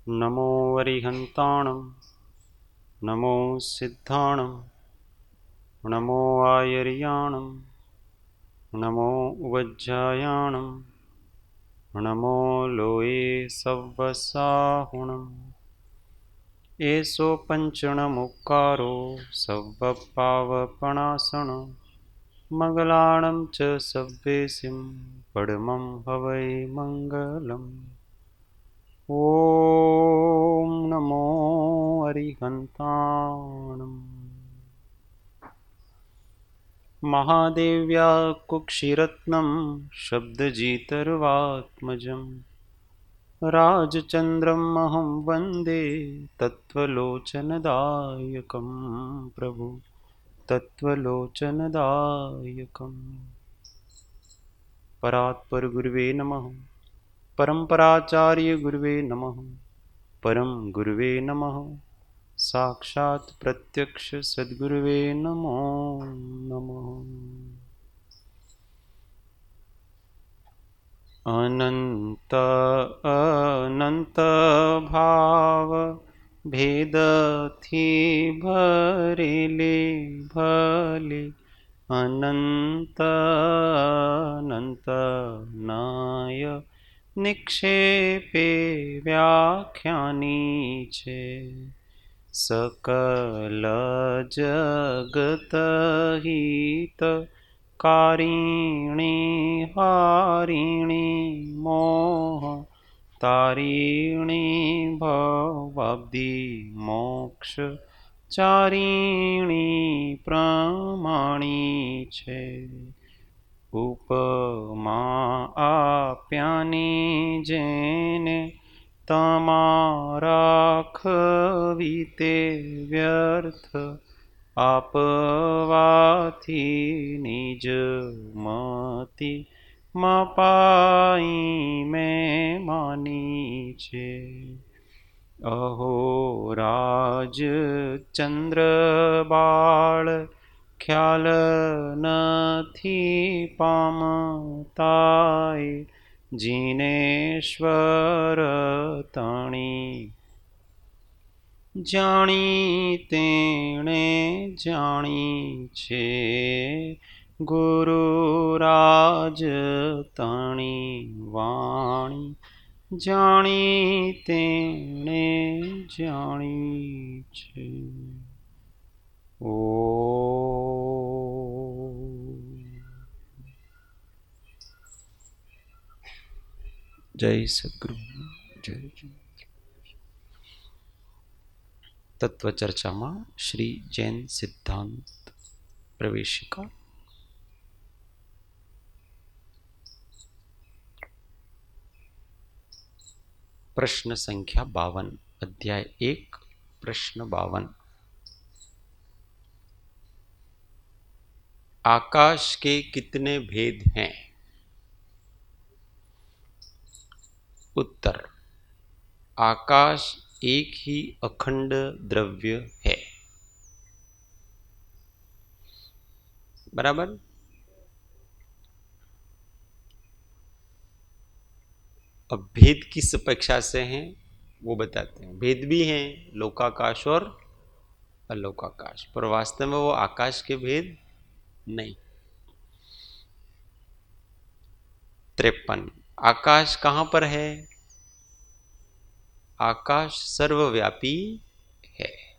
नमो वरिहन्ताणं नमो सिद्धाणं नमो आयर्याणं नमो उवज्जायाणं नमो लोये सव्वसाहुणम् एषो पञ्चणमुक्कारो सव्वपावपणासनो मङ्गलाणं च सव्वेसिं परमं हवै मङ्गलम्। ॐ नमो अरिहन्ताणम्। महादेव्या कुक्षिरत्नं शब्दजितर्वात्मजं राजचन्द्रम् अहं वन्दे तत्त्वलोचनदायकं प्रभु तत्त्वलोचनदायकम्। परात्पर गुरुवे नमः। परम्पराचार्य गुरुवे नमः। परम गुरुवे नमः। साक्षात् प्रत्यक्ष सद्गुरुवे नमो नमः। अनंत अनंत भाव भेद थी भरेले भले अनंत अनंत नाय निक्षेपे व्याख्यानी छे सकल जगत हित कारिणी हारिणी मोह तारिणी भवाब्धि मोक्ष चारिणी प्रमाणी छे उपमा आप्यानी जेने तमारा खवीते व्यर्थ आपवाथी निज मति मपाई में मानी छे अहो राज चंद्र बाळ ख्याल नथी पामताय जिनेश्वर तणी जाणी तेणे जाणी छे गुरुराज तणी वाणी जाणी तेणे जाणी छे। ओ जय सद्गुरु जय जय। तत्व चर्चा में श्री जैन सिद्धांत प्रवेशिका प्रश्न संख्या 52 अध्याय 1 प्रश्न 52। आकाश के कितने भेद हैं? उत्तर, आकाश एक ही अखंड द्रव्य है। बराबर। अब भेद किस अपेक्षा से हैं वो बताते हैं। भेद भी हैं लोकाकाश और अलोकाकाश, पर वास्तव में वो आकाश के भेद नहीं। 53 आकाश कहां पर है? आकाश सर्वव्यापी है।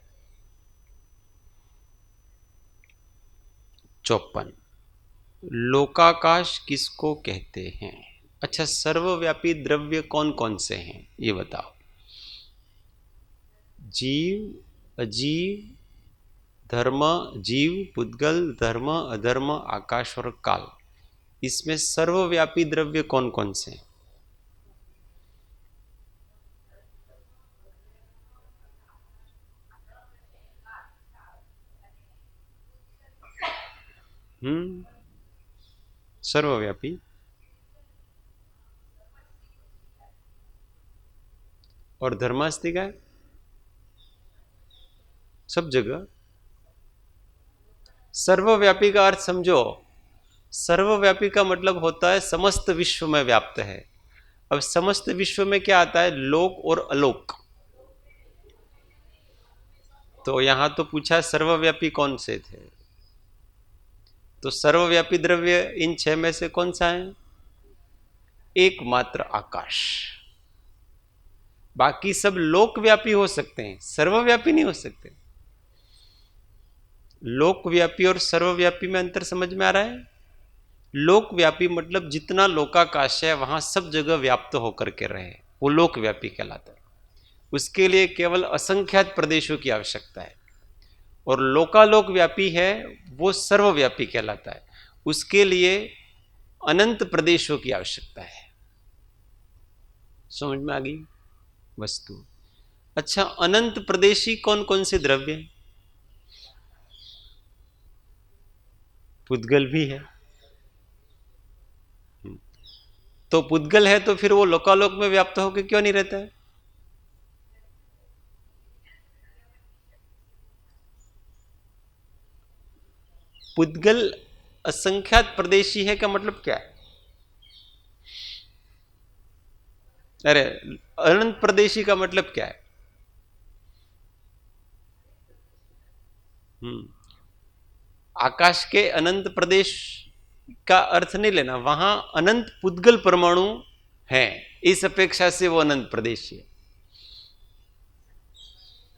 54 लोकाकाश किसको कहते हैं? अच्छा, सर्वव्यापी द्रव्य कौन कौन से हैं ये बताओ। जीव अजीव, धर्म जीव पुद्गल, धर्म अधर्म, आकाश और काल, इसमें सर्वव्यापी द्रव्य कौन कौन से हैं? सर्वव्यापी और धर्मास्ति का सब जगह। सर्वव्यापी का अर्थ समझो। सर्वव्यापी का मतलब होता है समस्त विश्व में व्याप्त है। अब समस्त विश्व में क्या आता है? लोक और अलोक। तो यहां तो पूछा सर्वव्यापी कौन से थे, तो सर्वव्यापी द्रव्य इन 6 में से कौन सा है? एकमात्र आकाश। बाकी सब लोकव्यापी हो सकते हैं, सर्वव्यापी नहीं हो सकते। लोकव्यापी और सर्वव्यापी में अंतर समझ में आ रहा है? लोकव्यापी मतलब जितना लोकाकाश है वहां सब जगह व्याप्त होकर के रहे, वो लोकव्यापी कहलाता है। उसके लिए केवल असंख्यात प्रदेशों की आवश्यकता है। और लोकालोक व्यापी है वो सर्वव्यापी कहलाता है, उसके लिए अनंत प्रदेशों की आवश्यकता है। समझ में आ गई वस्तु? अच्छा, अनंत प्रदेशी कौन कौन से द्रव्य हैं? पुद्गल भी है। तो पुद्गल है तो फिर वो लोकालोक में व्याप्त होकर क्यों नहीं रहता है? पुद्गल असंख्यात प्रदेशी है का मतलब क्या है? अरे, अनंत प्रदेशी का मतलब क्या है? आकाश के अनंत प्रदेश का अर्थ नहीं लेना, वहां अनंत पुद्गल परमाणु है, इस अपेक्षा से वो अनंत प्रदेशी है।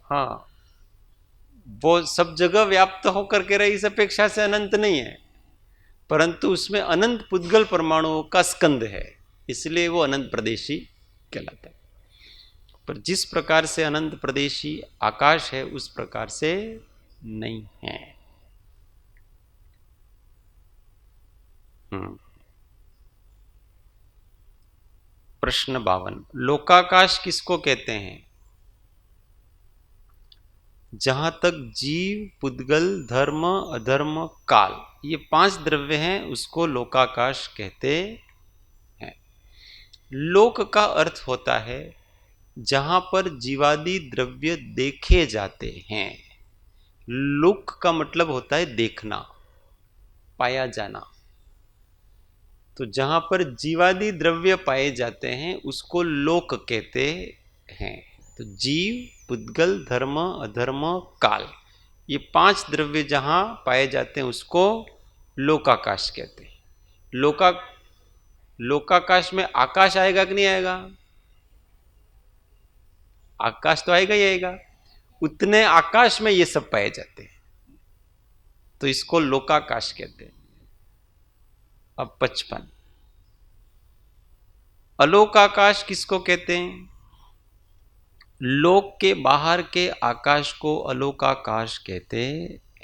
हाँ, वो सब जगह व्याप्त होकर के रहे इस अपेक्षा से अनंत नहीं है, परंतु उसमें अनंत पुद्गल परमाणुओं का स्कंद है, इसलिए वो अनंत प्रदेशी कहलाता है। पर जिस प्रकार से अनंत प्रदेशी आकाश है उस प्रकार से नहीं है। प्रश्न 52, लोकाकाश किसको कहते हैं? जहां तक जीव, पुद्गल, धर्म, अधर्म, काल, ये 5 द्रव्य हैं, उसको लोकाकाश कहते हैं। लोक का अर्थ होता है जहां पर जीवादि द्रव्य देखे जाते हैं। लोक का मतलब होता है देखना, पाया जाना। तो जहां पर जीवादि द्रव्य पाए जाते हैं उसको लोक कहते हैं। तो जीव, पुद्गल, धर्म, अधर्म, काल, ये 5 द्रव्य जहां पाए जाते हैं उसको लोकाकाश कहते हैं। लोका लोकाकाश में आकाश आएगा कि नहीं आएगा? आकाश तो आएगा ही आएगा। उतने आकाश में ये सब पाए जाते हैं, तो इसको लोकाकाश कहते हैं। अब 55, अलोकाकाश किसको कहते हैं? लोक के बाहर के आकाश को अलोकाकाश कहते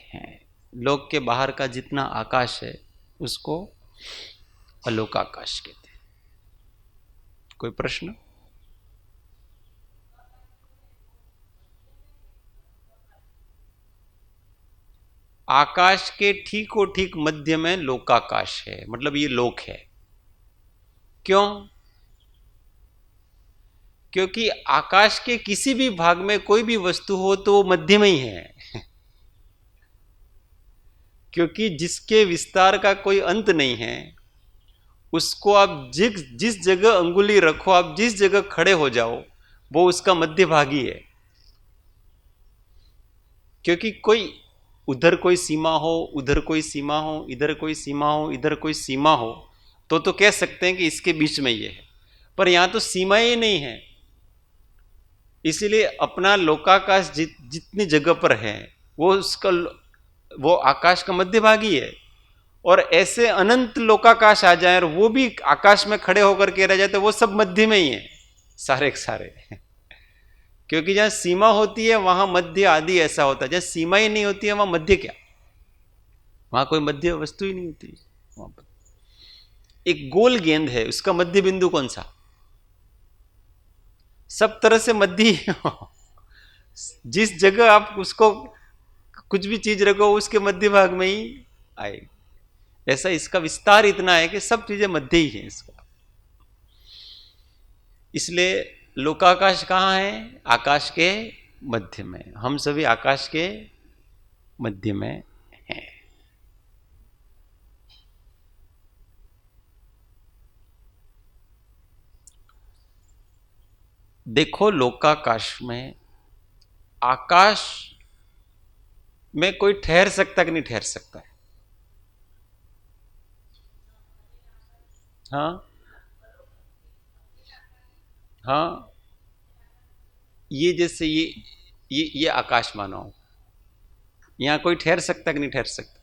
हैं। लोक के बाहर का जितना आकाश है उसको अलोकाकाश कहते हैं। कोई प्रश्न? आकाश के ठीको ठीक मध्य में लोकाकाश है, मतलब ये लोक है। क्यों? क्योंकि आकाश के किसी भी भाग में कोई भी वस्तु हो तो वो मध्य में ही है। क्योंकि जिसके विस्तार का कोई अंत नहीं है, उसको आप जिस जिस जगह अंगुली रखो, आप जिस जगह खड़े हो जाओ, वो उसका मध्य भाग ही है। क्योंकि कोई उधर कोई सीमा हो, उधर कोई सीमा हो, इधर कोई सीमा हो, इधर कोई सीमा हो, तो कह सकते हैं कि इसके बीच में ये है, पर यहां तो सीमा ही नहीं है। इसीलिए अपना लोकाकाश जितनी जगह पर है वो उसका वो आकाश का मध्य भाग ही है। और ऐसे अनंत लोकाकाश आ जाए और वो भी आकाश में खड़े होकर के रह जाए तो वो सब मध्य में ही है, सारे के सारे। क्योंकि जहां सीमा होती है वहां मध्य आदि ऐसा होता है, जहां सीमा ही नहीं होती है वहां मध्य क्या? वहां कोई मध्य वस्तु ही नहीं होती। वहां पर एक गोल गेंद है, उसका मध्य बिंदु कौन सा? सब तरह से मध्य ही हो। जिस जगह आप उसको कुछ भी चीज रखो उसके मध्य भाग में ही आएगी। ऐसा इसका विस्तार इतना है कि सब चीजें मध्य ही है इसका। इसलिए लोकाकाश कहाँ है? आकाश के मध्य में। हम सभी आकाश के मध्य में हैं। देखो लोकाकाश में, आकाश में कोई ठहर सकता कि नहीं ठहर सकता है? हाँ हाँ, ये जैसे ये आकाश मानो, यहां कोई ठहर सकता कि नहीं ठहर सकता?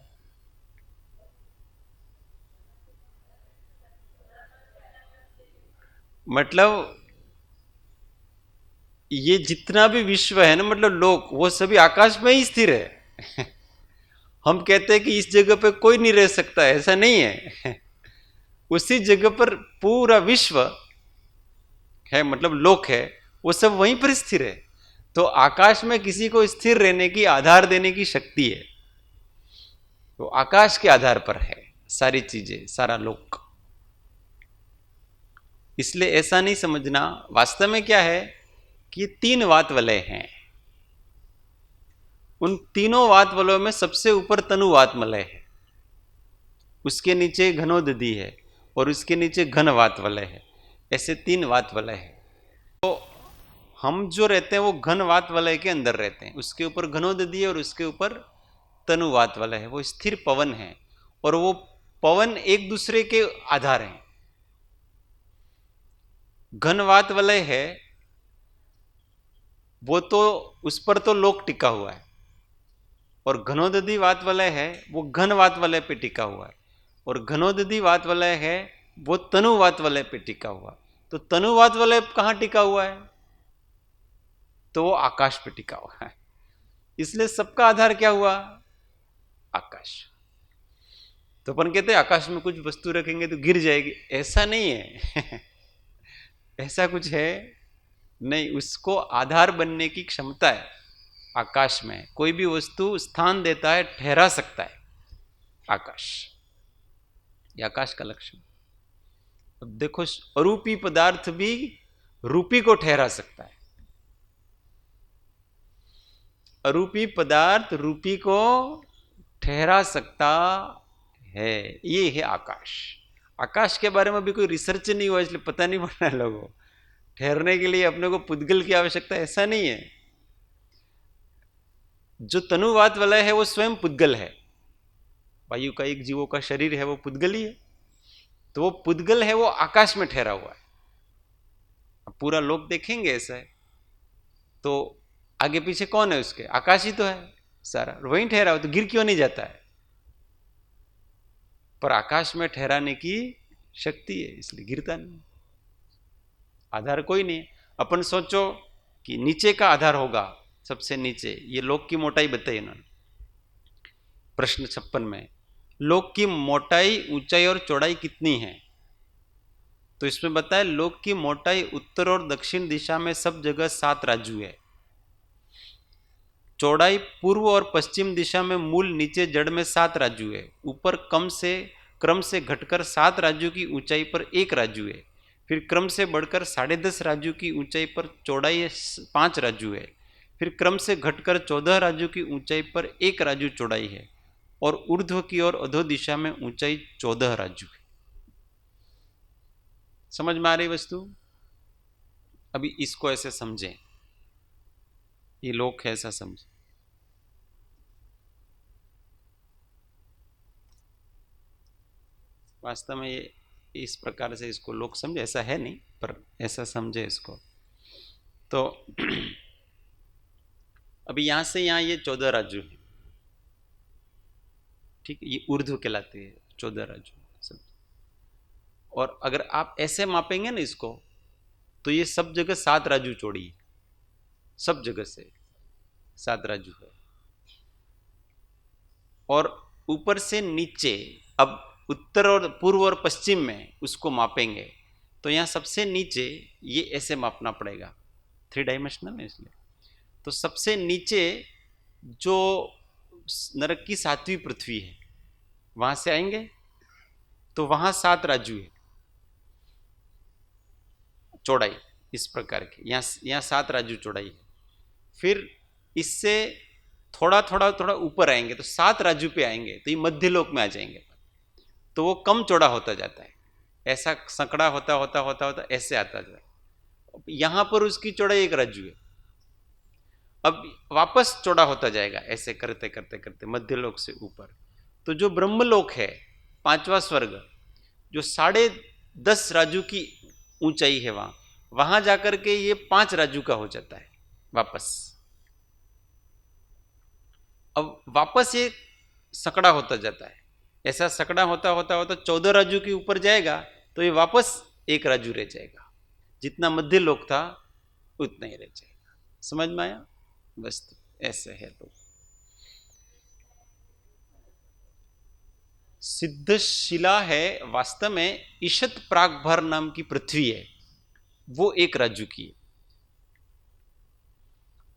मतलब ये जितना भी विश्व है ना, मतलब लोग, वो सभी आकाश में ही स्थिर है। हम कहते हैं कि इस जगह पे कोई नहीं रह सकता, ऐसा नहीं है। उसी जगह पर पूरा विश्व है, मतलब लोक है, वो सब वहीं पर स्थिर है। तो आकाश में किसी को स्थिर रहने की, आधार देने की शक्ति है, तो आकाश के आधार पर है सारी चीजें, सारा लोक। इसलिए ऐसा नहीं समझना, वास्तव में क्या है कि तीन वात वलय हैं। उन तीनों वात वलयों में सबसे ऊपर तनुवात मलय है, उसके नीचे घनोदधि है, और उसके नीचे घन वात वलय है। ऐसे तीन वात वलय है। तो हम जो रहते हैं वो घन वात वलय के अंदर रहते हैं, उसके ऊपर घनोदधि है और उसके ऊपर तनुवात वलय है, वो स्थिर पवन है। और वो पवन एक दूसरे के आधार हैं। घनवात वलय है वो तो, उस पर तो लोक टिका हुआ है, और घनोदधि वात वलय है वो घन वात वलय पे टिका हुआ है, और घनोदधि वात वलय है वो तनुवात वलय पे टिका हुआ। तो तनुवात वलय कहां टिका हुआ है? तो वो आकाश पे टिका हुआ है। इसलिए सबका आधार क्या हुआ? आकाश। तो अपन कहते हैं आकाश में कुछ वस्तु रखेंगे तो गिर जाएगी, ऐसा नहीं है। ऐसा कुछ है नहीं, उसको आधार बनने की क्षमता है आकाश में। कोई भी वस्तु स्थान देता है, ठहरा सकता है आकाश, ये आकाश का लक्षण। अब देखो, अरूपी पदार्थ भी रूपी को ठहरा सकता है। अरूपी पदार्थ रूपी को ठहरा सकता है, ये है आकाश। आकाश के बारे में भी कोई रिसर्च नहीं हुआ, इसलिए पता नहीं पड़ रहा है लोगों को। ठहरने के लिए अपने को पुद्गल की आवश्यकता, ऐसा नहीं है। जो तनुवात वाला है वो स्वयं पुद्गल है। वायु का एक जीवों का शरीर है, वो पुद्गल ही है। तो वो पुद्गल है, वो आकाश में ठहरा हुआ है। अब पूरा लोक देखेंगे ऐसा है, तो आगे पीछे कौन है उसके? आकाश ही तो है सारा, वहीं ठहरा हो, तो गिर क्यों नहीं जाता है? पर आकाश में ठहराने की शक्ति है, इसलिए गिरता नहीं। आधार कोई नहीं। अपन सोचो कि नीचे का आधार होगा, सबसे नीचे, ये लोक की मोटाई बताई उन्होंने प्रश्न 56 में। लोक की मोटाई, ऊंचाई और चौड़ाई कितनी है? तो इसमें बताया लोक की मोटाई उत्तर और दक्षिण दिशा में सब जगह 7 राजू है। चौड़ाई पूर्व और पश्चिम दिशा में मूल नीचे जड़ में 7 राजू है। ऊपर क्रम से घटकर 7 राजू की ऊंचाई पर एक राजू है। फिर क्रम से बढ़कर 10.5 राजू की ऊंचाई पर चौड़ाई 5 राजू है। फिर क्रम से घटकर 14 राजू की ऊंचाई पर एक राजू चौड़ाई है। और ऊर्ध्व की ओर अधो दिशा में ऊंचाई 14 राजू है। समझ में आ रही वस्तु? अभी इसको ऐसे समझें, ये लोक है ऐसा समझ। वास्तव में ये इस प्रकार से इसको लोग समझे, ऐसा है नहीं, पर ऐसा समझे इसको। तो अभी यहां से यहां ये 14 राजू है, ठीक है, ये ऊर्ध्व कहलाती है 14 राजू सब। और अगर आप ऐसे मापेंगे ना इसको, तो ये सब जगह 7 राजू चौड़ी है, सब जगह से 7 राजू है। और ऊपर से नीचे, अब उत्तर और पूर्व और पश्चिम में उसको मापेंगे, तो यहां सबसे नीचे ये ऐसे मापना पड़ेगा, 3 डायमेंशनल है इसलिए। तो सबसे नीचे जो नरक की 7वीं पृथ्वी है, वहां से आएंगे तो वहां 7 राजू है चौड़ाई, इस प्रकार की। यहाँ 7 राजू चौड़ाई है। फिर इससे थोड़ा थोड़ा थोड़ा ऊपर आएंगे तो 7 राजू पे आएंगे, तो ये मध्य लोक में आ जाएंगे। तो वो कम चौड़ा होता जाता है, ऐसा संकड़ा होता होता होता होता ऐसे आता जाता है। यहां पर उसकी चौड़ाई 1 राजू है। अब वापस चौड़ा होता जाएगा ऐसे करते करते करते मध्यलोक से ऊपर। तो जो ब्रह्मलोक है, 5वां स्वर्ग, जो 10.5 राजू की ऊंचाई है, वहां जाकर के ये 5 राजू का हो जाता है वापस। अब वापस ये सकड़ा होता जाता है, ऐसा सकड़ा होता होता होता 14 राजू के ऊपर जाएगा, तो ये वापस 1 राजू रह जाएगा। जितना मध्य लोक था उतना ही रह जाएगा। समझ में आया? बस ऐसे है। तो सिद्धशिला है, वास्तव में ईशत प्रागभार नाम की पृथ्वी है, वो 1 राजू की है।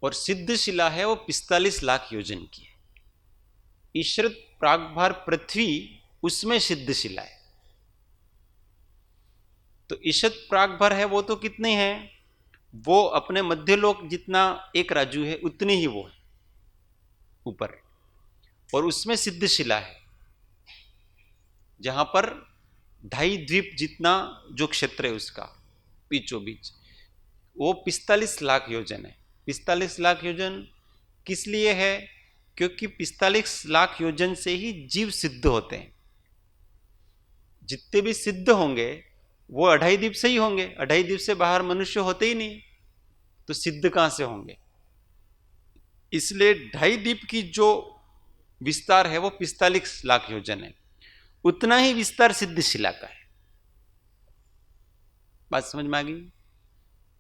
और सिद्धशिला है वो 45 लाख योजन की है। ईशत प्रागभार पृथ्वी, उसमें सिद्धशिला है। तो ईशत प्रागभार है वो तो कितने हैं, वो अपने मध्यलोक जितना 1 राजू है उतनी ही वो है ऊपर। और उसमें सिद्धशिला है जहां पर 2.5 द्वीप जितना जो क्षेत्र है उसका बीचों बीच, वो 45 लाख योजन है। 45 लाख योजन किस लिए है? क्योंकि 45 लाख योजन से ही जीव सिद्ध होते हैं। जितने भी सिद्ध होंगे वो 2.5 द्वीप से ही होंगे। 2.5 द्वीप से बाहर मनुष्य होते ही नहीं, तो सिद्ध कहां से होंगे? इसलिए 2.5 द्वीप की जो विस्तार है वो 45 लाख योजन है। उतना ही विस्तार सिद्धशिला का है। बात समझ में आ गई?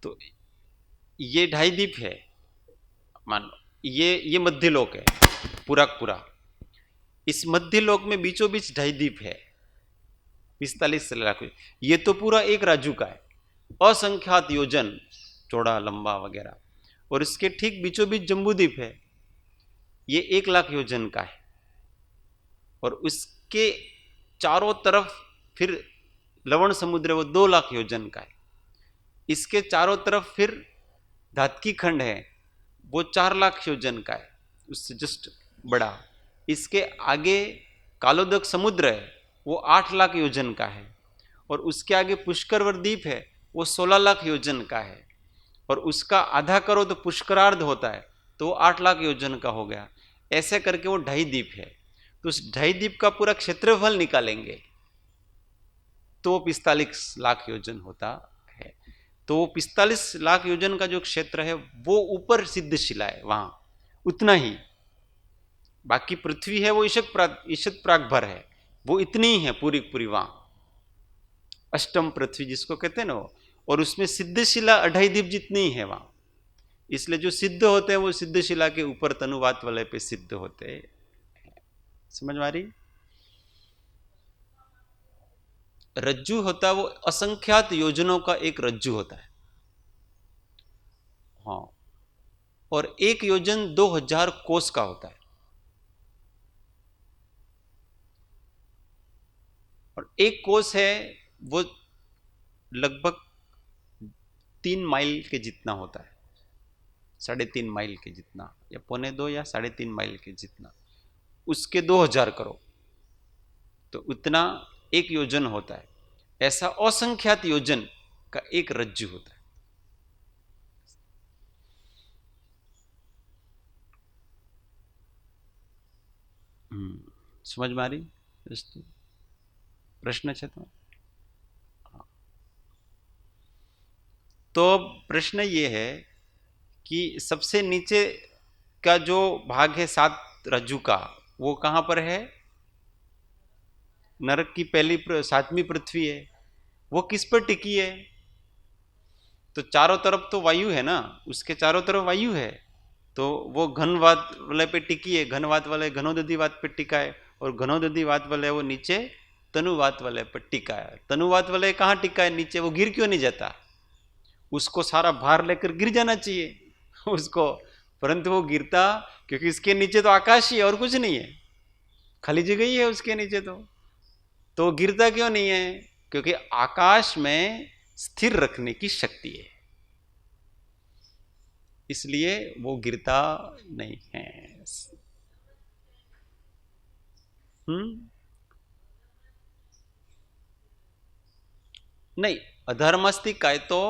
तो ये 2.5 द्वीप है, मान लो ये मध्यलोक है पूरा पूरा। इस मध्यलोक में बीचों बीच 2.5 द्वीप है, 45 लाख। ये तो पूरा 1 राजू का है, असंख्यात योजन चौड़ा लंबा वगैरह। और इसके ठीक बीचों बीच जम्बूद्वीप है, ये 1 लाख योजन का है। और उसके चारों तरफ फिर लवण समुद्र, वो 2 लाख योजन का है। इसके चारों तरफ फिर धातकी खंड है, वो 4 लाख योजन का है, उससे जस्ट बड़ा। इसके आगे कालोदक समुद्र है, वो 8 लाख योजन का है। और उसके आगे पुष्करवर द्वीप है, वो 16 लाख योजन का है। और उसका आधा करो तो पुष्करार्ध होता है, तो वो 8 लाख योजन का हो गया। ऐसे करके वो 2.5 द्वीप है। तो उस 2.5 द्वीप का पूरा क्षेत्रफल निकालेंगे तो 45 लाख योजन होता है। तो वो 45 लाख योजन का जो क्षेत्र है वो ऊपर सिद्धशिला है, वहां उतना ही। बाकी पृथ्वी है वो ईशत प्रागभर है, वो इतनी ही है पूरी पूरी वहां, अष्टम पृथ्वी जिसको कहते हैं ना वो। और उसमें सिद्धशिला 2.5 द्वीप जितनी ही है वहां। इसलिए जो सिद्ध होते हैं वो सिद्धशिला के ऊपर तनुवात वाले पे सिद्ध होते हैं। समझ में आ रही? रज्जु होता है वो असंख्यात योजनों का एक रज्जु होता है। हाँ, और 1 योजन 2000 कोस का होता है। और 1 कोस है वो लगभग 3 माइल के जितना होता है, 3.5 माइल के जितना, या 2.25 या 3.5 माइल के जितना। उसके 2000 करो तो उतना 1 योजन होता है। ऐसा असंख्यात योजन का एक रज्जु होता है। समझ में आ रही? प्रश्न है तो प्रश्न ये है कि सबसे नीचे का जो भाग है 7 रज्जु का, वो कहां पर है? नरक की पहली 7वीं पृथ्वी है। वो किस पर टिकी है? तो चारों तरफ तो वायु है ना, उसके चारों तरफ वायु है, तो वो घनवात वाले पे टिकी है। घनवात वाले घनोदधिवात पे टिका है, और घनोदधिवात वाले वो नीचे तनुवात वाले पर टिका है। तनुवात वाले कहाँ टिका है? नीचे। वो गिर क्यों नहीं जाता? उसको सारा भार लेकर गिर जाना चाहिए उसको, परंतु वो गिरता क्योंकि इसके नीचे तो आकाश ही है और कुछ नहीं है, खाली जगह ही है उसके नीचे। तो गिरता क्यों नहीं है? क्योंकि आकाश में स्थिर रखने की शक्ति है, इसलिए वो गिरता नहीं है। नहीं, अधर्मस्ती काय तो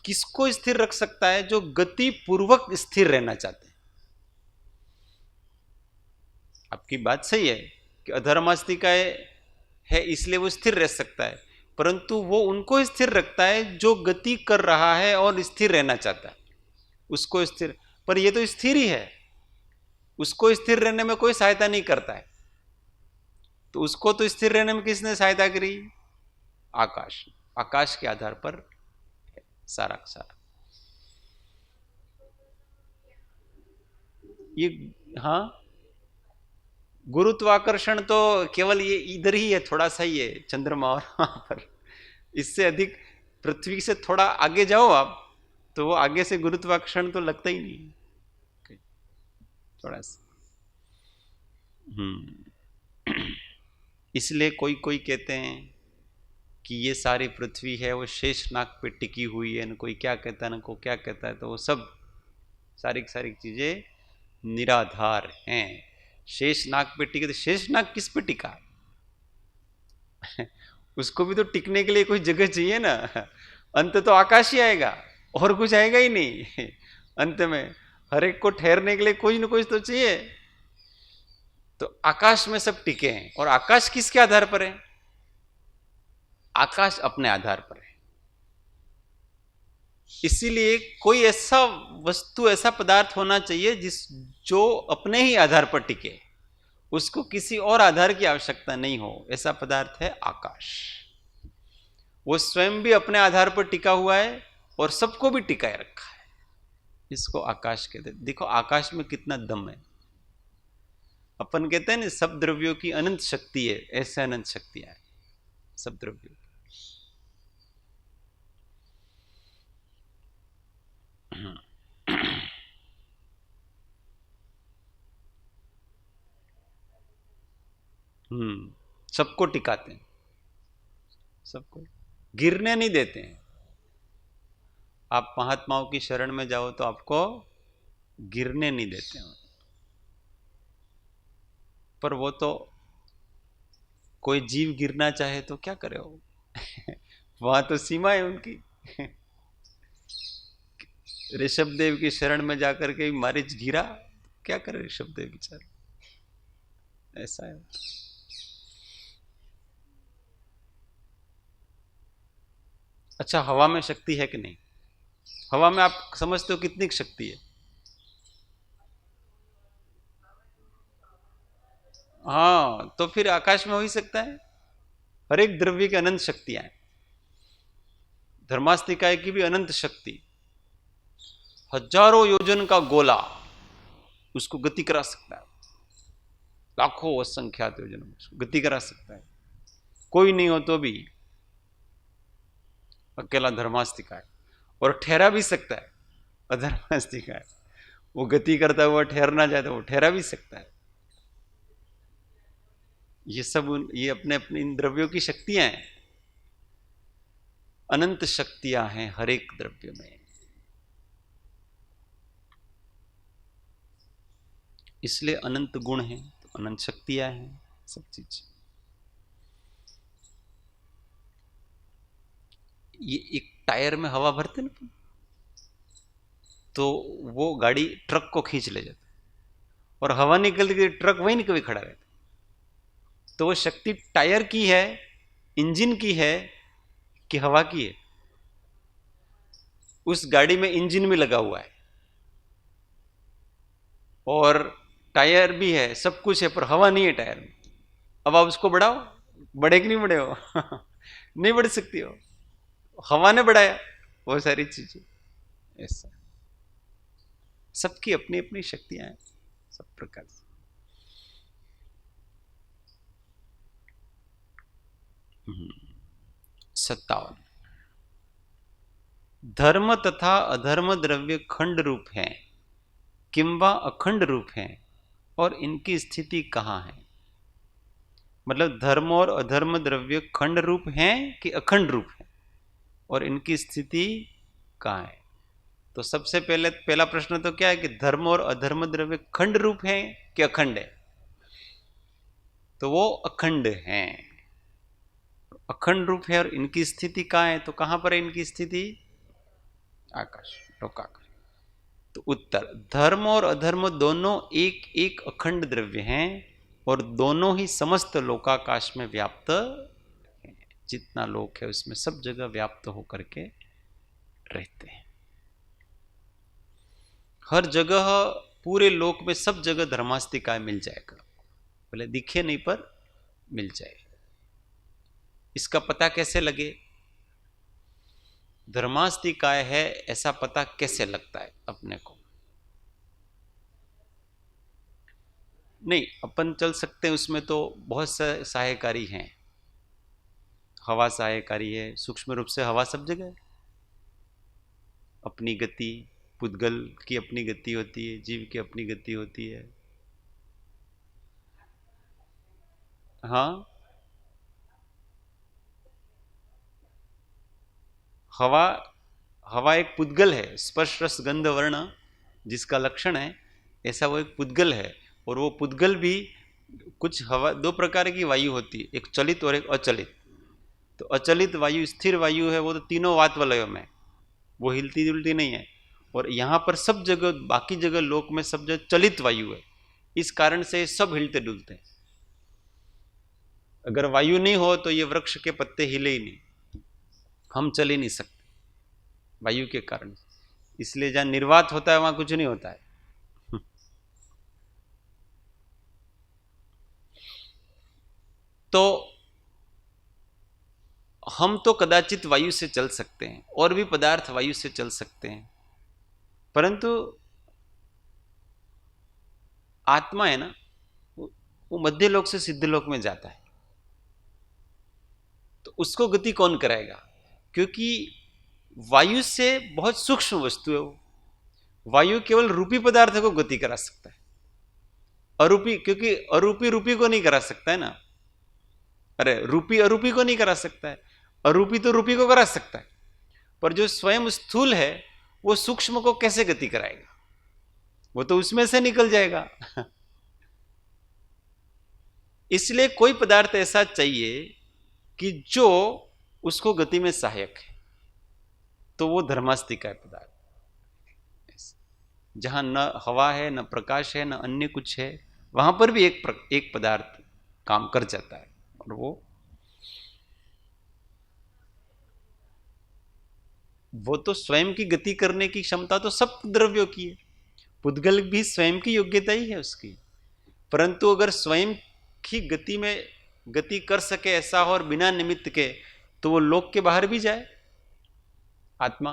किसको स्थिर रख सकता है? जो गति पूर्वक स्थिर रहना चाहते हैं। आपकी बात सही है कि अधर्मास्तिकाय है इसलिए वो स्थिर रह सकता है, परंतु वो उनको स्थिर रखता है जो गति कर रहा है और स्थिर रहना चाहता है, उसको स्थिर। पर ये तो स्थिर ही है, उसको स्थिर रहने में कोई सहायता नहीं करता है। तो उसको तो स्थिर रहने में किसने सहायता करी? आकाश। आकाश के आधार पर सारा का सारा ये। हाँ, गुरुत्वाकर्षण तो केवल ये इधर ही है, थोड़ा सा ही है, चंद्रमा और वहां पर। इससे अधिक पृथ्वी से थोड़ा आगे जाओ आप, तो वो आगे से गुरुत्वाकर्षण तो लगता ही नहीं, थोड़ा सा। इसलिए कोई कोई कहते हैं कि ये सारी पृथ्वी है वो शेषनाग पे टिकी हुई है, न कोई क्या कहता है न कोई क्या कहता है। तो वो सब सारी सारी चीजें निराधार हैं। शेषनाग पे टिके, तो शेषनाग किस पे टिका है? उसको भी तो टिकने के लिए कोई जगह चाहिए ना। अंत तो आकाश ही आएगा, और कुछ आएगा ही नहीं। अंत में हर एक को ठहरने के लिए कोई ना कोई तो चाहिए। तो आकाश में सब टिके हैं, और आकाश किसके आधार पर है? आकाश अपने आधार पर है। इसीलिए कोई ऐसा वस्तु, ऐसा पदार्थ होना चाहिए जो अपने ही आधार पर टिके, उसको किसी और आधार की आवश्यकता नहीं हो। ऐसा पदार्थ है आकाश। वो स्वयं भी अपने आधार पर टिका हुआ है और सबको भी टिकाए रखा है। इसको आकाश कहते हैं। देखो आकाश में कितना दम है। अपन कहते हैं ना सब द्रव्यों की अनंत शक्ति है, ऐसे अनंत शक्तियां हैं सब द्रव्यों की। सबको टिकाते हैं, सबको गिरने नहीं देते हैं। आप महात्माओं की शरण में जाओ तो आपको गिरने नहीं देते हैं। पर वो तो कोई जीव गिरना चाहे तो क्या करे वो। वहां तो सीमा है उनकी। ऋषभदेव की शरण में जाकर के मारीच गिरा, क्या करे ऋषभदेव बेचारे। ऐसा है। अच्छा, हवा में शक्ति है कि नहीं? हवा में आप समझते हो कितनी शक्ति है? हाँ, तो फिर आकाश में हो ही सकता है। हर एक द्रव्य की अनंत शक्तियां हैं। धर्मास्तिकाय की भी अनंत शक्ति। हजारों योजन का गोला उसको गति करा सकता है। लाखों असंख्यात योजन उसको गति करा सकता है। कोई नहीं हो तो भी अकेला धर्मास्तिकाय। और ठहरा भी सकता है अधर्मास्तिकाय। वो गति करता हुआ ठहरना चाहे तो वो ठहरा भी सकता है। ये सब ये अपने अपने इन द्रव्यों की शक्तियां हैं। अनंत शक्तियां हैं हर एक द्रव्य में। इसलिए अनंत गुण हैं तो अनंत शक्तियां हैं सब चीज। ये एक टायर में हवा भरते ना तो वो गाड़ी ट्रक को खींच ले जाती, और हवा निकलती ट्रक वहीं कभी खड़ा रहता। तो वो शक्ति टायर की है, इंजन की है कि हवा की है? उस गाड़ी में इंजन भी लगा हुआ है और टायर भी है, सब कुछ है, पर हवा नहीं है टायर में। अब आप उसको बढ़ाओ, बढ़े कि नहीं बढ़े हो? नहीं बढ़ सकती हो। हवा ने बढ़ाया वो सारी चीजें। ऐसा सबकी अपनी अपनी शक्तियां हैं सब प्रकार से। 57 धर्म तथा अधर्म द्रव्य खंड रूप हैं किंवा अखंड रूप हैं, और इनकी स्थिति कहां है? मतलब धर्म और अधर्म द्रव्य खंड रूप हैं कि अखंड रूप हैं, और इनकी स्थिति कहां है? तो सबसे पहले पहला प्रश्न तो क्या है कि धर्म और अधर्म द्रव्य खंड रूप हैं कि अखंड है? तो वो अखंड हैं। अखंड रूप है और इनकी स्थिति कहां है? तो कहां पर है इनकी स्थिति? आकाश, लोकाकाश। तो उत्तर, धर्म और अधर्म दोनों एक एक अखंड द्रव्य हैं और दोनों ही समस्त लोकाकाश में व्याप्त, जितना लोक है उसमें सब जगह व्याप्त होकर के रहते हैं। हर जगह, पूरे लोक में सब जगह धर्मास्तिकाय मिल जाएगा, बोले दिखे नहीं पर मिल जाए। इसका पता कैसे लगे? धर्मास्तिकाय है ऐसा पता कैसे लगता है अपने को? नहीं, अपन चल सकते हैं उसमें, तो बहुत से सहायकारी हैं। हवा सहायकारी है, सूक्ष्म रूप से हवा सब जगह है। अपनी गति, पुद्गल की अपनी गति होती है, जीव की अपनी गति होती है। हाँ, हवा, हवा एक पुद्गल है, स्पर्श रस गंध वर्ण जिसका लक्षण है, ऐसा वो एक पुद्गल है। और वो पुद्गल भी कुछ हवा, दो प्रकार की वायु होती है, एक चलित और एक अचलित। तो अचलित वायु स्थिर वायु है, वो तो तीनों वात वलयों में, वो हिलती जुलती नहीं है। और यहाँ पर सब जगह, बाकी जगह लोक में सब जगह चलित वायु है, इस कारण से सब हिलते डुलते हैं। अगर वायु नहीं हो तो ये वृक्ष के पत्ते हिले ही नहीं, हम चल ही नहीं सकते वायु के कारण। इसलिए जहां निर्वात होता है वहां कुछ नहीं होता है। तो हम तो कदाचित वायु से चल सकते हैं, और भी पदार्थ वायु से चल सकते हैं, परंतु आत्मा है ना, वो मध्य लोक से सिद्ध लोक में जाता है, तो उसको गति कौन कराएगा? क्योंकि वायु से बहुत सूक्ष्म वस्तु है वो। वायु केवल रूपी पदार्थ को गति करा सकता है, अरूपी, क्योंकि अरूपी रूपी को नहीं करा सकता है ना। अरे रूपी अरूपी को नहीं करा सकता है, अरूपी तो रूपी को करा सकता है, पर जो स्वयं स्थूल है वो सूक्ष्म को कैसे गति कराएगा? वो तो उसमें से निकल जाएगा। इसलिए कोई पदार्थ ऐसा चाहिए कि जो उसको गति में सहायक है, तो वो धर्मास्तिक है पदार्थ। जहां न हवा है, न प्रकाश है, न अन्य कुछ है, वहां पर भी एक पदार्थ काम कर जाता है, और वो तो स्वयं की गति करने की क्षमता तो सब द्रव्यों की है। पुद्गल भी स्वयं की योग्यता ही है उसकी, परंतु अगर स्वयं की गति में गति कर सके ऐसा हो और बिना निमित्त के, तो वो लोक के बाहर भी जाए आत्मा।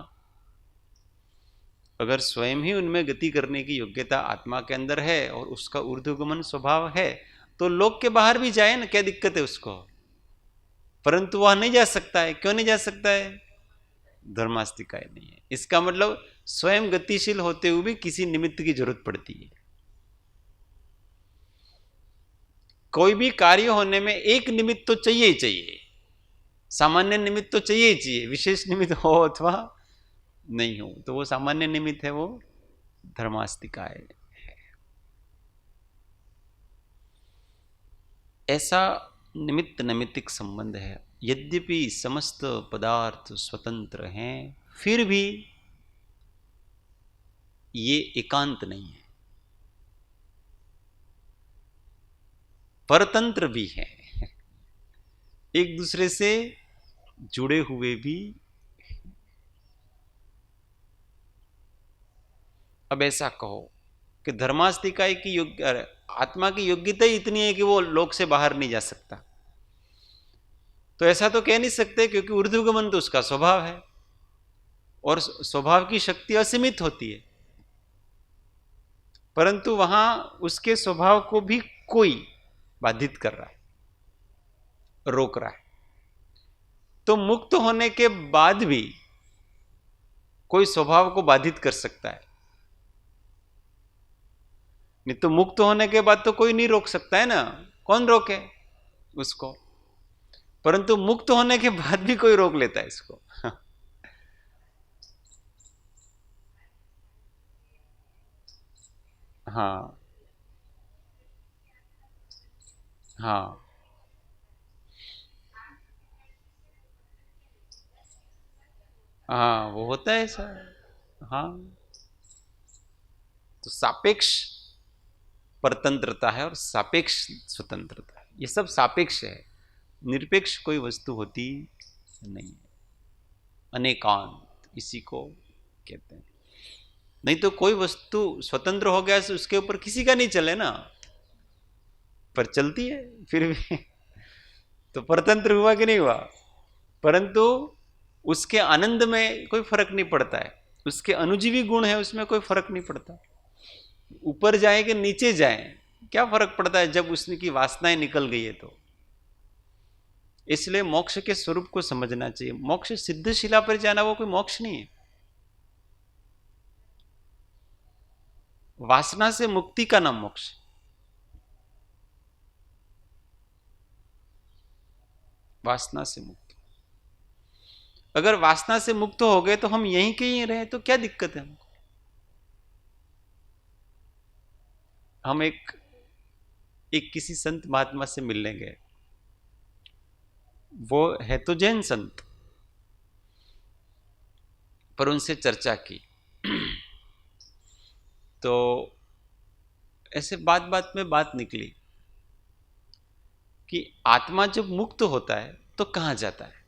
अगर स्वयं ही उनमें गति करने की योग्यता आत्मा के अंदर है और उसका ऊर्ध्वगमन स्वभाव है, तो लोक के बाहर भी जाए ना, क्या दिक्कत है उसको? परंतु वह नहीं जा सकता है। क्यों नहीं जा सकता है? धर्मास्तिकाय नहीं है। इसका मतलब स्वयं गतिशील होते हुए भी किसी निमित्त की जरूरत पड़ती है। कोई भी कार्य होने में एक निमित्त तो चाहिए ही चाहिए, सामान्य निमित्त तो चाहिए ही चाहिए, विशेष निमित्त हो अथवा नहीं हो, तो वो सामान्य निमित्त है, वो धर्मास्तिकाय है। ऐसा निमित्त नैमित्तिक संबंध है। यद्यपि समस्त पदार्थ स्वतंत्र हैं, फिर भी ये एकांत नहीं है, परतंत्र भी है, एक दूसरे से जुड़े हुए भी। अब ऐसा कहो कि धर्मास्तिकाय की योग्य, आत्मा की योग्यता ही इतनी है कि वो लोक से बाहर नहीं जा सकता, तो ऐसा तो कह नहीं सकते, क्योंकि ऊर्ध्वगमन तो उसका स्वभाव है, और स्वभाव की शक्ति असीमित होती है, परंतु वहां उसके स्वभाव को भी कोई बाधित कर रहा है, रोक रहा है। तो मुक्त होने के बाद भी कोई स्वभाव को बाधित कर सकता है, नहीं तो मुक्त होने के बाद तो कोई नहीं रोक सकता है ना, कौन रोके उसको? परंतु मुक्त होने के बाद भी कोई रोक लेता है इसको। हाँ, हाँ, हाँ, वो होता है ऐसा। हाँ, तो सापेक्ष परतंत्रता है और सापेक्ष स्वतंत्रता है, ये सब सापेक्ष है, निरपेक्ष कोई वस्तु होती नहीं है। अनेकांत इसी को कहते हैं। नहीं तो कोई वस्तु स्वतंत्र हो गया तो उसके ऊपर किसी का नहीं चले ना, पर चलती है फिर भी तो परतंत्र हुआ कि नहीं हुआ, परंतु उसके आनंद में कोई फर्क नहीं पड़ता है, उसके अनुजीवी गुण है उसमें कोई फर्क नहीं पड़ता। ऊपर जाए कि नीचे जाए क्या फर्क पड़ता है जब उसकी वासनाएं निकल गई है तो। इसलिए मोक्ष के स्वरूप को समझना चाहिए। मोक्ष सिद्धशिला पर जाना वो कोई मोक्ष नहीं है, वासना से मुक्ति का नाम मोक्ष। वासना से मुक्त, अगर वासना से मुक्त हो गए तो हम यहीं के ही रहे तो क्या दिक्कत है हमको। हम एक किसी संत महात्मा से मिलने गए, वो है तो जैन संत, पर उनसे चर्चा की तो ऐसे बात बात में बात निकली कि आत्मा जब मुक्त होता है तो कहां जाता है।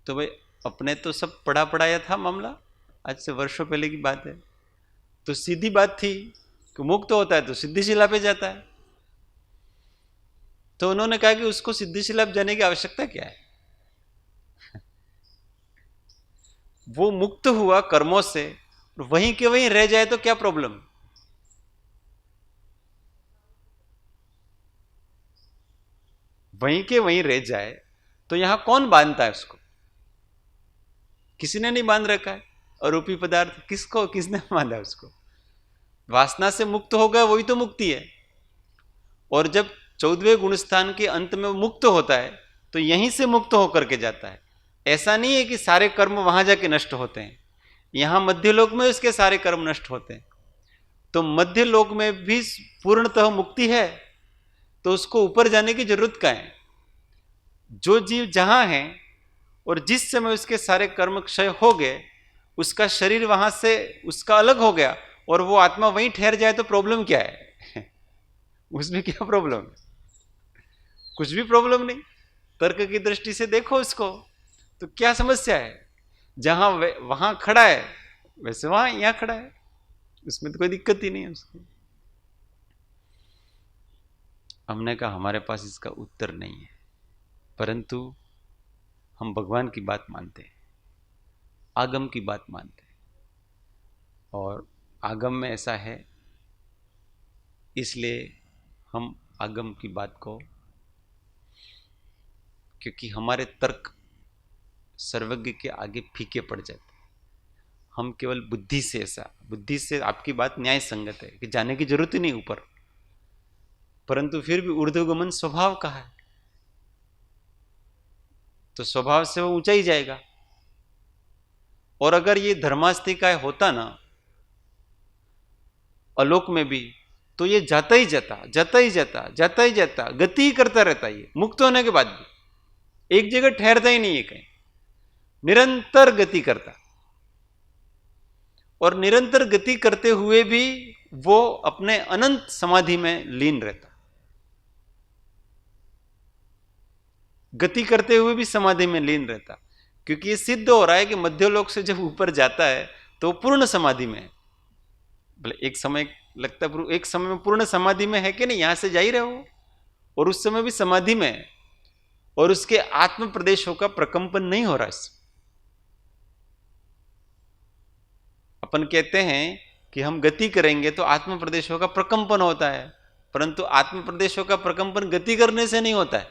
तो भाई अपने तो सब पढ़ा पढ़ाया था मामला, आज से वर्षों पहले की बात है, तो सीधी बात थी कि मुक्त होता है तो सिद्धिशिला पे जाता है। तो उन्होंने कहा कि उसको सिद्धिशिला पे जाने की आवश्यकता क्या है, वो मुक्त हुआ कर्मों से, वहीं के वहीं रह जाए तो क्या प्रॉब्लम। वहीं के वहीं रह जाए तो यहां कौन बांधता है उसको, किसी ने नहीं बांध रखा है। आरोपी पदार्थ किसको, किसने बांधा उसको। वासना से मुक्त हो गया वही तो मुक्ति है। और जब 14वें गुणस्थान के अंत में मुक्त होता है तो यहीं से मुक्त होकर के जाता है। ऐसा नहीं है कि सारे कर्म वहां जाके नष्ट होते हैं, यहां मध्यलोक में उसके सारे कर्म नष्ट होते हैं। तो मध्यलोक में भी पूर्णतः मुक्ति है, तो उसको ऊपर जाने की जरूरत क्या है। जो जीव जहां है और जिस समय उसके सारे कर्म क्षय हो गए, उसका शरीर वहां से उसका अलग हो गया और वो आत्मा वहीं ठहर जाए तो प्रॉब्लम क्या है उसमें क्या प्रॉब्लम है, कुछ भी प्रॉब्लम नहीं। तर्क की दृष्टि से देखो उसको तो क्या समस्या है। जहां वहां खड़ा है वैसे वहां यहां खड़ा है, उसमें तो कोई दिक्कत ही नहीं है उसको। हमने कहा हमारे पास इसका उत्तर नहीं है, परंतु हम भगवान की बात मानते हैं, आगम की बात मानते हैं, और आगम में ऐसा है इसलिए हम आगम की बात को, क्योंकि हमारे तर्क सर्वज्ञ के आगे फीके पड़ जाते हैं। हम केवल बुद्धि से, ऐसा बुद्धि से आपकी बात न्याय संगत है कि जाने की जरूरत ही नहीं ऊपर, परंतु फिर भी ऊर्ध्वगमन स्वभाव का है, तो स्वभाव से वो ऊंचा ही जाएगा। और अगर ये धर्मास्तिका होता ना आलोक में भी, तो ये जाता ही जाता, जाता ही जाता, जाता ही जाता, गति ही करता रहता। ये मुक्त होने के बाद भी एक जगह ठहरता ही नहीं है, कहीं निरंतर गति करता। और निरंतर गति करते हुए भी वो अपने अनंत समाधि में लीन रहता। गति करते हुए भी समाधि में लीन रहता, क्योंकि ये सिद्ध हो रहा है कि मध्यलोक से जब ऊपर जाता है तो पूर्ण समाधि में है। बोले एक समय लगता है, एक समय में पूर्ण समाधि में है कि नहीं, यहां से जा ही रहे हो, और उस समय भी समाधि में है, और उसके आत्म प्रदेशों का प्रकंपन नहीं हो रहा है। अपन कहते हैं कि हम गति करेंगे तो आत्म प्रदेशों का प्रकंपन होता है, परंतु आत्म प्रदेशों का प्रकंपन गति करने से नहीं होता है,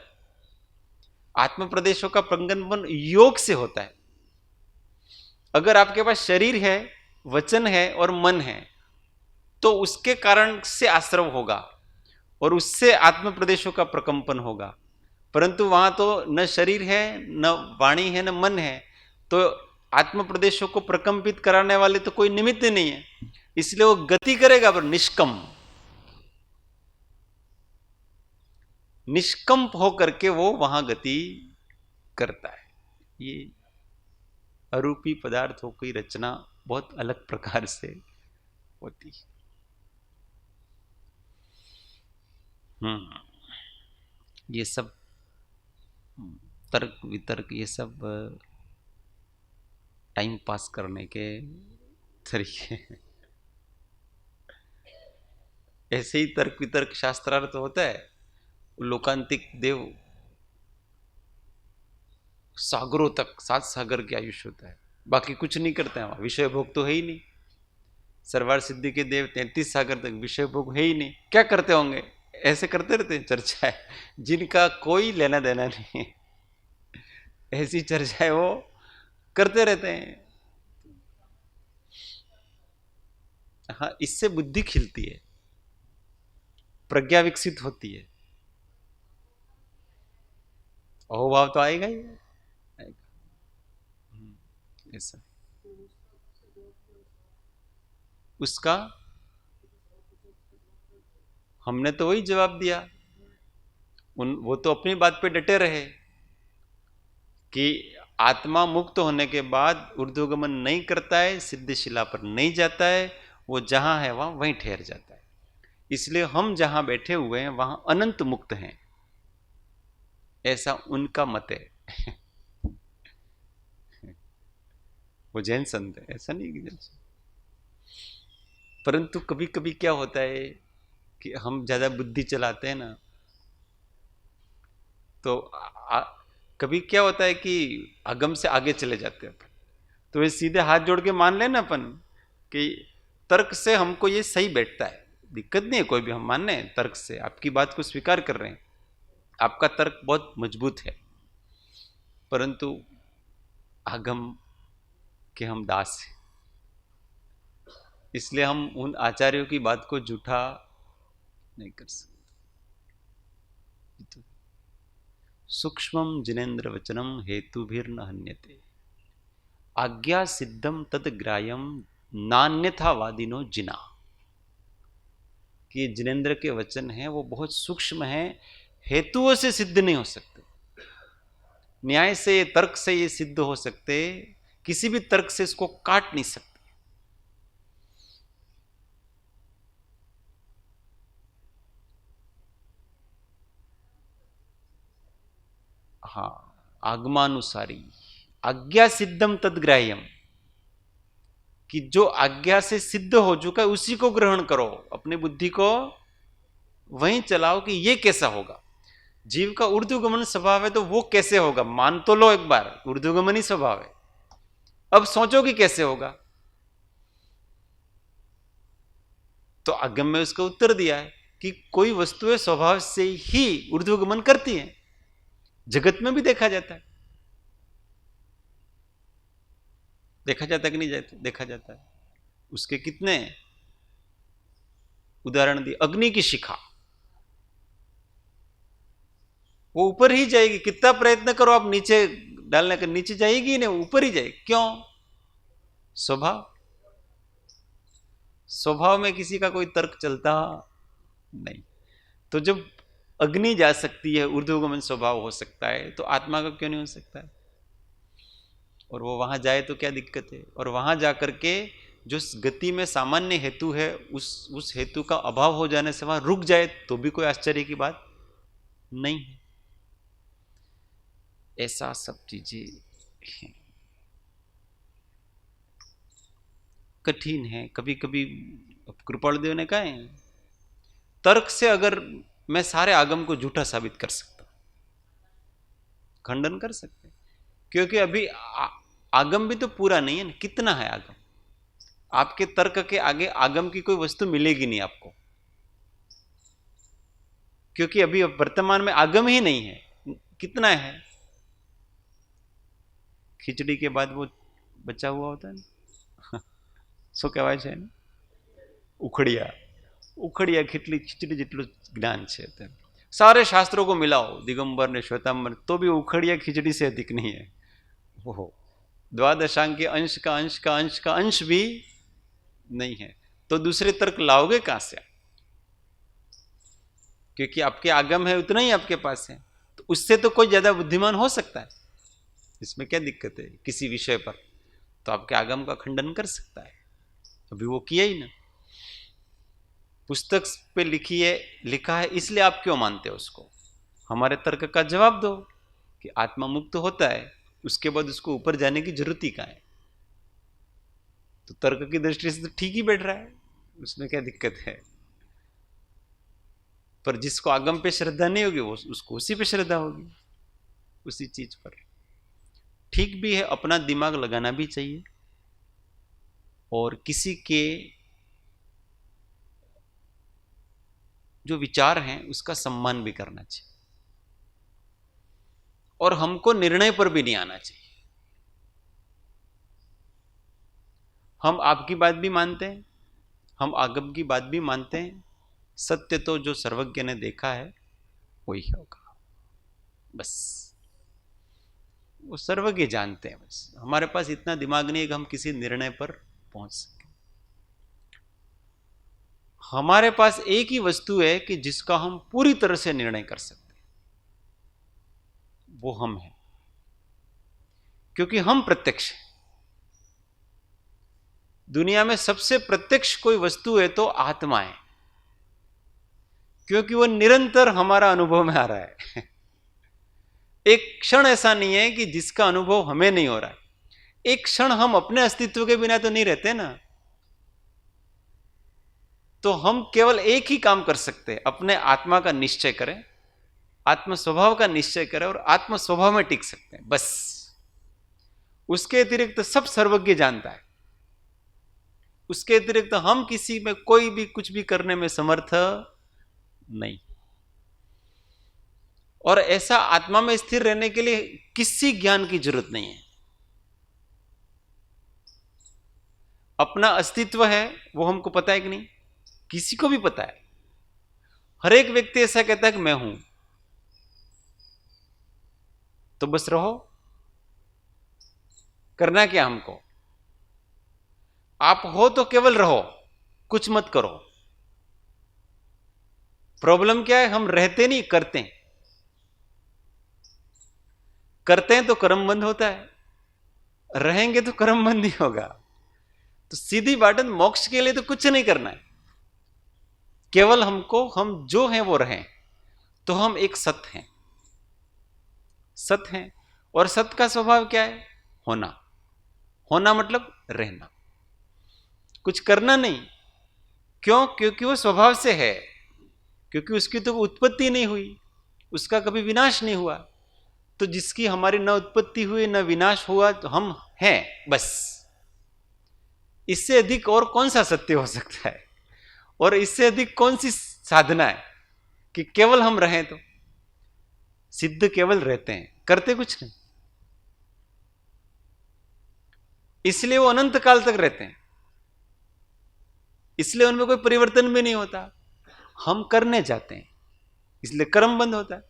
आत्म प्रदेशों का प्रकंपन योग से होता है। अगर आपके पास शरीर है, वचन है और मन है, तो उसके कारण से आश्रव होगा और उससे आत्म प्रदेशों का प्रकंपन होगा। परंतु वहां तो न शरीर है, न वाणी है, न मन है, तो आत्म प्रदेशों को प्रकंपित कराने वाले तो कोई निमित्त नहीं है, इसलिए वो गति करेगा पर निष्कम, निष्कंप होकर के वो वहां गति करता है। ये अरूपी पदार्थों की रचना बहुत अलग प्रकार से होती है। ये सब तर्क वितर्क, ये सब टाइम पास करने के तरीके। ऐसे ही तर्क वितर्क शास्त्रार्थ होता है। लोकांतिक देव सागरों तक, 7 सागर के आयुष्य होता है, बाकी कुछ नहीं करते हैं वहां, विषय भोग तो है ही नहीं। सरवार सिद्धि के देव 33 सागर तक, विषय भोग है ही नहीं, क्या करते होंगे? ऐसे करते रहते हैं चर्चाएं, जिनका कोई लेना देना नहीं, ऐसी चर्चाएं वो करते रहते हैं। हाँ, इससे बुद्धि खिलती है, प्रज्ञा विकसित होती है, अहोभाव तो आएगा ही आएगा। ऐसा उसका हमने तो वही जवाब दिया। वो तो अपनी बात पे डटे रहे कि आत्मा मुक्त होने के बाद ऊर्ध्वगमन नहीं करता है, सिद्धशिला पर नहीं जाता है, वो जहां है वहां वहीं ठहर जाता है। इसलिए हम जहां बैठे हुए हैं वहां अनंत मुक्त हैं, ऐसा उनका मत है। वो जैन संत है, ऐसा नहीं कि जैन संत। परंतु कभी कभी क्या होता है कि हम ज्यादा बुद्धि चलाते हैं ना, तो कभी क्या होता है कि अगम से आगे चले जाते हैं। तो ये सीधे हाथ जोड़ के मान लेना अपन कि तर्क से हमको ये सही बैठता है, दिक्कत नहीं है, कोई भी हम मान रहे हैं तर्क से, आपकी बात को स्वीकार कर रहे हैं, आपका तर्क बहुत मजबूत है, परंतु आगम के हम दास हैं, इसलिए हम उन आचार्यों की बात को झूठा नहीं कर सकते। सूक्ष्मम जिनेन्द्र वचनम हेतुभिर्न हन्यते, आज्ञा सिद्धम तद ग्राह्यम नान्यथा वादिनो जिना। कि जिनेन्द्र के वचन हैं वो बहुत सूक्ष्म हैं, हेतुओं से सिद्ध नहीं हो सकते, न्याय से, तर्क से ये सिद्ध हो सकते, किसी भी तर्क से इसको काट नहीं सकते। हाँ, आगमानुसारी, आज्ञा सिद्धम तदग्राह्यम, कि जो आज्ञा से सिद्ध हो चुका है उसी को ग्रहण करो, अपनी बुद्धि को वहीं चलाओ कि ये कैसा होगा। जीव का ऊर्ध्वगमन स्वभाव है तो वो कैसे होगा, मान तो लो एक बार, ऊर्ध्वगमन ही स्वभाव है, अब सोचो कि कैसे होगा। तो आगम में उसका उत्तर दिया है कि कोई वस्तुएं स्वभाव से ही ऊर्ध्वगमन करती हैं, जगत में भी देखा जाता है, देखा जाता है कि नहीं जाता, देखा जाता है। उसके कितने उदाहरण दिए, अग्नि की शिखा, वो ऊपर ही जाएगी, कितना प्रयत्न करो आप नीचे डालने का, नीचे जाएगी नहीं, ऊपर ही जाएगी। क्यों? स्वभाव, स्वभाव में किसी का कोई तर्क चलता नहीं। तो जब अग्नि जा सकती है, ऊर्ध्वगमन स्वभाव हो सकता है, तो आत्मा का क्यों नहीं हो सकता है? और वो वहां जाए तो क्या दिक्कत है? और वहां जाकर के जो गति में सामान्य हेतु है, उस हेतु का अभाव हो जाने से वहां रुक जाए तो भी कोई आश्चर्य की बात नहीं है। ऐसा सब चीजें हैं, कठिन है कभी कभी। कृपालदेव ने कहा है, तर्क से अगर मैं सारे आगम को झूठा साबित कर सकता, खंडन कर सकते, क्योंकि अभी आगम भी तो पूरा नहीं है ना, कितना है आगम, आपके तर्क के आगे आगम की कोई वस्तु मिलेगी नहीं आपको, क्योंकि अभी वर्तमान में आगम ही नहीं है। कितना है? खिचड़ी के बाद वो बचा हुआ होता है ना, सो कहवाय છે ને, उखड़िया, उखड़िया खिचड़ी जितलू ज्ञान છે। सारे शास्त्रों को मिलाओ, दिगंबर ने श्वेतांबर, तो भी उखड़िया खिचड़ी से अधिक नहीं है। वो द्वादशांग के अंश का अंश का अंश का अंश भी नहीं है, तो दूसरे तर्क लाओगे कहां से? क्योंकि आपके आगम है उतना ही आपके पास है, तो उससे तो कोई ज्यादा बुद्धिमान हो सकता है, इसमें क्या दिक्कत है किसी विषय पर? तो आपके आगम का खंडन कर सकता है, अभी वो किया ही ना। पुस्तक पे लिखा है इसलिए आप क्यों मानते हो उसको? हमारे तर्क का जवाब दो कि आत्मा मुक्त होता है, उसके बाद उसको ऊपर जाने की जरूरत ही कहाँ है? तो तर्क की दृष्टि से तो ठीक ही बैठ रहा है, उसमें क्या दिक्कत है? पर जिसको आगम पे श्रद्धा नहीं होगी वो उसको उसी पे श्रद्धा होगी, उसी चीज पर। ठीक भी है, अपना दिमाग लगाना भी चाहिए और किसी के जो विचार हैं उसका सम्मान भी करना चाहिए, और हमको निर्णय पर भी नहीं आना चाहिए। हम आपकी बात भी मानते हैं, हम आगम की बात भी मानते हैं, सत्य तो जो सर्वज्ञ ने देखा है वही होगा, बस वो सर्वज्ञ जानते हैं। बस हमारे पास इतना दिमाग नहीं है कि हम किसी निर्णय पर पहुंच सके। हमारे पास एक ही वस्तु है कि जिसका हम पूरी तरह से निर्णय कर सकते हैं, वो हम हैं, क्योंकि हम प्रत्यक्ष हैं। दुनिया में सबसे प्रत्यक्ष कोई वस्तु है तो आत्मा है, क्योंकि वो निरंतर हमारा अनुभव में आ रहा है। एक क्षण ऐसा नहीं है कि जिसका अनुभव हमें नहीं हो रहा है। एक क्षण हम अपने अस्तित्व के बिना तो नहीं रहते ना। तो हम केवल एक ही काम कर सकते हैं, अपने आत्मा का निश्चय करें, आत्म स्वभाव का निश्चय करें और आत्म स्वभाव में टिक सकते हैं, बस। उसके अतिरिक्त तो सब सर्वज्ञ जानता है। उसके अतिरिक्त हम किसी में कोई भी कुछ भी करने में समर्थ नहीं। और ऐसा आत्मा में स्थिर रहने के लिए किसी ज्ञान की जरूरत नहीं है। अपना अस्तित्व है वो हमको पता है कि नहीं? किसी को भी पता है। हर एक व्यक्ति ऐसा कहता है कि मैं हूं, तो बस रहो। करना क्या हमको? आप हो तो केवल रहो, कुछ मत करो। प्रॉब्लम क्या है? हम रहते नहीं, करते हैं। करते हैं तो कर्म बंद होता है, रहेंगे तो कर्म बंद नहीं होगा। तो सीधी बात है, मोक्ष के लिए तो कुछ नहीं करना है, केवल हमको हम जो हैं वो रहें। तो हम एक सत हैं, सत हैं। और सत का स्वभाव क्या है? होना। होना मतलब रहना, कुछ करना नहीं। क्यों? क्योंकि वो स्वभाव से है, क्योंकि उसकी तो उत्पत्ति नहीं हुई, उसका कभी विनाश नहीं हुआ। तो जिसकी हमारी न उत्पत्ति हुई न विनाश हुआ, तो हम हैं, बस। इससे अधिक और कौन सा सत्य हो सकता है? और इससे अधिक कौन सी साधना है कि केवल हम रहें? तो सिद्ध केवल रहते हैं, करते कुछ नहीं। इसलिए वो अनंत काल तक रहते हैं, इसलिए उनमें कोई परिवर्तन भी नहीं होता। हम करने जाते हैं, इसलिए कर्म बंद होता है।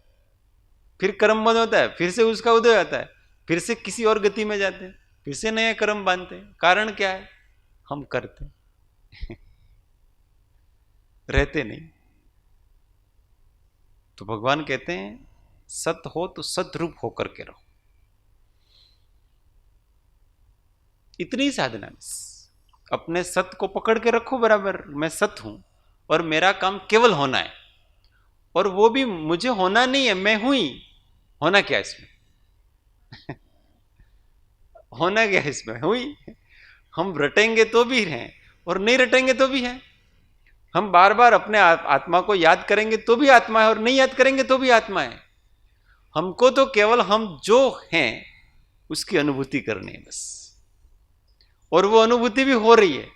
फिर कर्म बंद होता है, फिर से उसका उदय आता है, फिर से किसी और गति में जाते हैं, फिर से नया कर्म बांधते हैं। कारण क्या है? हम करते हैं, रहते नहीं। तो भगवान कहते हैं सत हो तो सतरूप होकर के रहो। इतनी साधना, अपने सत को पकड़ के रखो बराबर। मैं सत हूं और मेरा काम केवल होना है, और वो भी मुझे होना नहीं है, मैं हूं ही। होना क्या इसमें? होना क्या इसमें? हुई। हम रटेंगे तो भी हैं और नहीं रटेंगे तो भी है। हम बार बार अपने आत्मा को याद करेंगे तो भी आत्मा है, और नहीं याद करेंगे तो भी आत्मा है। हमको तो केवल हम जो हैं उसकी अनुभूति करनी है, बस। और वो अनुभूति भी हो रही है,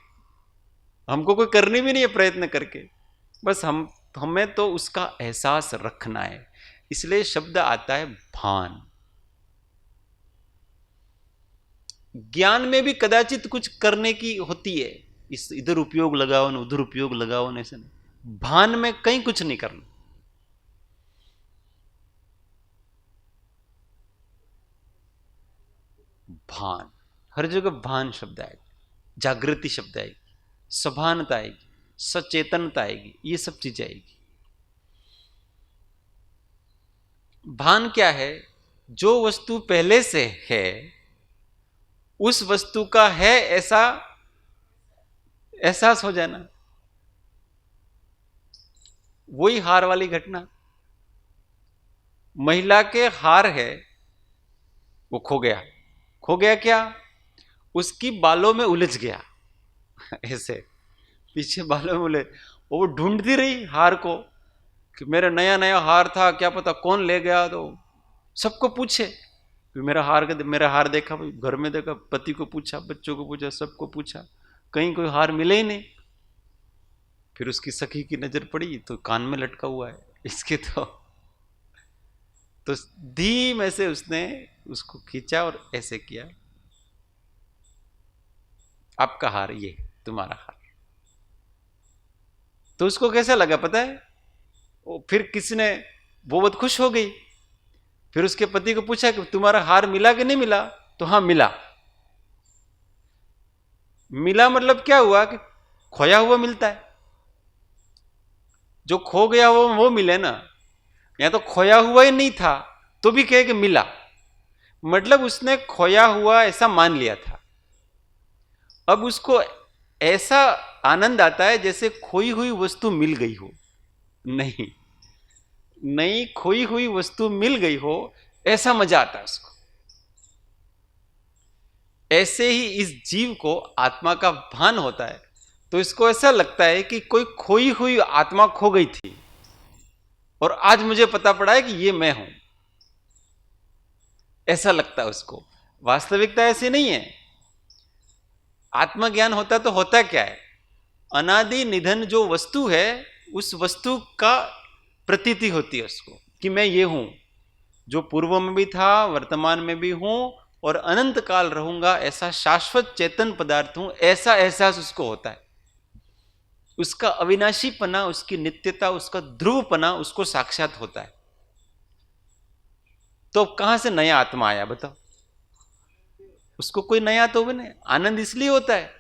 हमको कोई करनी भी नहीं है प्रयत्न करके, बस हमें तो उसका एहसास रखना है। इसलिए शब्द आता है भान। ज्ञान में भी कदाचित कुछ करने की होती है, इस इधर उपयोग लगाओ न उधर उपयोग लगाओ न, ऐसे नहीं। भान में कहीं कुछ नहीं करना। भान, हर जगह भान शब्द आएगा, जागृति शब्द आएगी, सभानता आएगी, सचेतनता आएगी, ये सब चीजें आएगी। भान क्या है? जो वस्तु पहले से है उस वस्तु का है ऐसा एहसास हो जाना। वही हार वाली घटना, महिला के हार है, वो खो गया। खो गया क्या? उसकी बालों में उलझ गया ऐसे पीछे बालों में उलझ, वो ढूंढती रही हार को कि मेरा नया नया हार था, क्या पता कौन ले गया। तो सबको पूछे, मेरा हार देखा, घर में देखा, पति को पूछा, बच्चों को पूछा, सबको पूछा, कहीं कोई हार मिले ही नहीं। फिर उसकी सखी की नजर पड़ी तो कान में लटका हुआ है इसके। तो धीमे से उसने उसको खींचा और ऐसे किया, आपका हार, ये तुम्हारा हार। तो उसको कैसा लगा पता है? वो फिर किसी ने, वो बहुत खुश हो गई। फिर उसके पति को पूछा कि तुम्हारा हार मिला कि नहीं मिला? तो हाँ मिला। मिला मतलब क्या हुआ कि खोया हुआ मिलता है, जो खो गया वो मिले ना। या तो खोया हुआ ही नहीं था तो भी कहे कि मिला, मतलब उसने खोया हुआ ऐसा मान लिया था। अब उसको ऐसा आनंद आता है जैसे खोई हुई वस्तु मिल गई हो। नहीं, नई खोई हुई वस्तु मिल गई हो, ऐसा मजा आता है उसको। ऐसे ही इस जीव को आत्मा का भान होता है, तो इसको ऐसा लगता है कि कोई खोई हुई आत्मा खो गई थी और आज मुझे पता पड़ा है कि ये मैं हूं, ऐसा लगता है उसको। वास्तविकता ऐसी नहीं है। आत्मज्ञान होता तो होता क्या है? अनादि निधन जो वस्तु है, उस वस्तु का प्रतीति होती है उसको कि मैं ये हूं, जो पूर्व में भी था, वर्तमान में भी हूं और अनंत काल रहूंगा, ऐसा शाश्वत चेतन पदार्थ हूं, ऐसा एहसास उसको होता है। उसका अविनाशीपना, उसकी नित्यता, उसका ध्रुवपना उसको साक्षात होता है। तो कहां से नया आत्मा आया बताओ? उसको कोई नया तो भी नहीं। आनंद इसलिए होता है